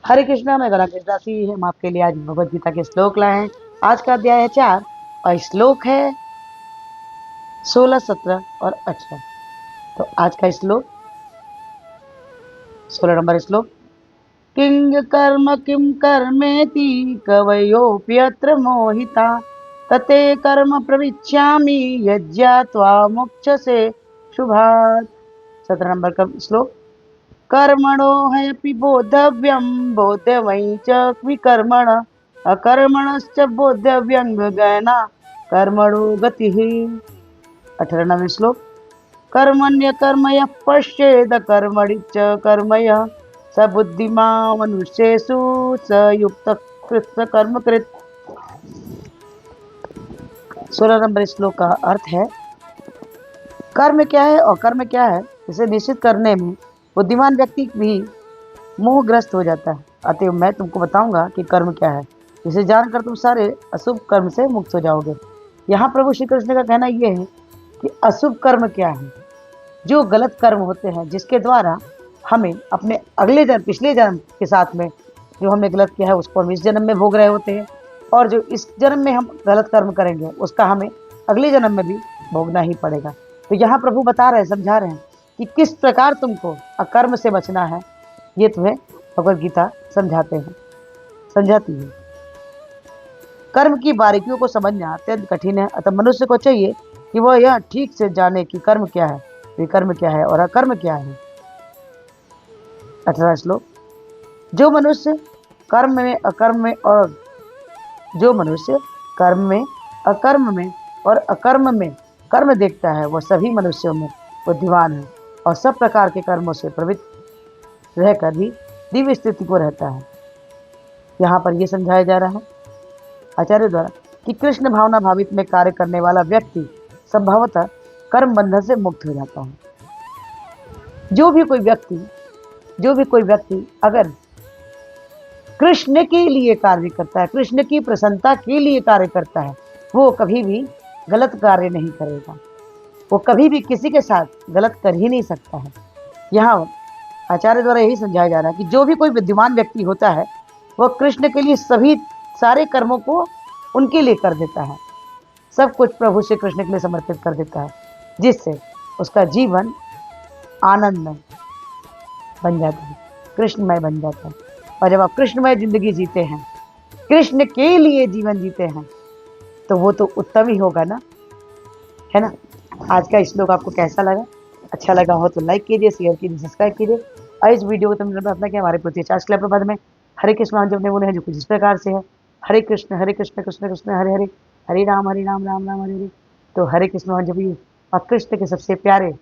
हरे कृष्णा, मैं गला कृष्णा सी हम आपके लिए आज भगवद गीता के श्लोक लाए हैं। आज का अध्याय है 4 और श्लोक है 16, 17 और 18। तो आज का श्लोक 16 नंबर श्लोक। किंग कर्म किम कर्मेति कवयोप्यत्र मोहिता तते कर्म प्रविच्यामि यज्ञात्वा मोक्षसे शुभात्। 17 नंबर का श्लोक। कर्मणो ह्यपि बोद्धव्यं बोध्यमयि च विकर्मण अकर्मणश्च बोद्धव्यं गगना कर्मणो गतिः। 18वां श्लोक। कर्मण्यकर्मयः पश्येद कर्मणि च कर्मयः स बुद्धिमान् मनुष्येषु स युक्तः कर्मकृत्। 16 नंबर श्लोक का अर्थ है कर्म क्या है और कर्म क्या है इसे निश्चित करने में बुद्धिमान व्यक्ति भी मोहग्रस्त हो जाता है। अतएव मैं तुमको बताऊंगा कि कर्म क्या है, जिसे जानकर तुम सारे अशुभ कर्म से मुक्त हो जाओगे। यहाँ प्रभु श्री कृष्ण का कहना यह है कि अशुभ कर्म क्या है, जो गलत कर्म होते हैं जिसके द्वारा हमें अपने अगले जन्म पिछले जन्म के साथ में जो हमने गलत किया है उसको हम इस जन्म में भोग रहे होते हैं, और जो इस जन्म में हम गलत कर्म करेंगे उसका हमें अगले जन्म में भी भोगना ही पड़ेगा। तो यहाँ प्रभु बता रहे हैं, समझा रहे हैं कि किस प्रकार तुमको अकर्म से बचना है। ये तुम्हें भगवद गीता समझाती है। कर्म की बारीकियों को समझना अत्यंत कठिन है, अतः मनुष्य को चाहिए कि वह यह ठीक से जाने कि कर्म क्या है, विकर्म क्या है और अकर्म क्या है। 18वां श्लोक। जो मनुष्य कर्म में अकर्म में और अकर्म में कर्म देखता है वह सभी मनुष्यों में बुद्धिमान है और सब प्रकार के कर्मों से प्रवृत्त रहकर भी दिव्य स्थिति को रहता है। यहाँ पर यह समझाया जा रहा है आचार्य द्वारा कि कृष्ण भावना भावित में कार्य करने वाला व्यक्ति संभवतः कर्म बंधन से मुक्त हो जाता है। जो भी कोई व्यक्ति अगर कृष्ण के लिए कार्य करता है, कृष्ण की प्रसन्नता के लिए कार्य करता है, वो कभी भी गलत कार्य नहीं करेगा, वो कभी भी किसी के साथ गलत कर ही नहीं सकता है। यहाँ आचार्य द्वारा यही समझाया जा रहा है कि जो भी कोई विद्वान व्यक्ति होता है वह कृष्ण के लिए सारे कर्मों को उनके लिए कर देता है, सब कुछ प्रभु श्री कृष्ण के लिए समर्पित कर देता है, जिससे उसका जीवन आनंदमय बन जाता है, कृष्णमय बन जाता है। और जब आप कृष्णमय जिंदगी जीते हैं, कृष्ण के लिए जीवन जीते हैं, तो वो तो उत्तम ही होगा ना, है ना। आज का श्लोक आपको कैसा लगा? अच्छा लगा हो तो लाइक कीजिए, शेयर कीजिए, सब्सक्राइब कीजिए। और इस वीडियो को तुमने प्रार्थना किया हमारे प्रति 50 क्लब पद में हरे कृष्ण हम जब ने बोले हैं जो कुछ इस प्रकार से है हरे कृष्ण कृष्ण कृष्ण हरे हरे, हरे राम राम राम हरे हरे। तो हरे कृष्ण हम जपिए और कृष्ण के सबसे प्यारे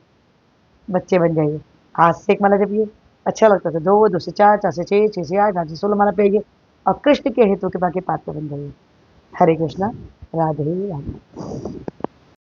बच्चे बन जाइए। हाथ से एक माला जपिए, अच्छा लगता था 2, 2 से 4, 4 से 6, 6 से 8, 8 से 16 माला पिए और कृष्ण के हेतु के बाकी पात्र बन जाइए। हरे कृष्णा, राधे राधे।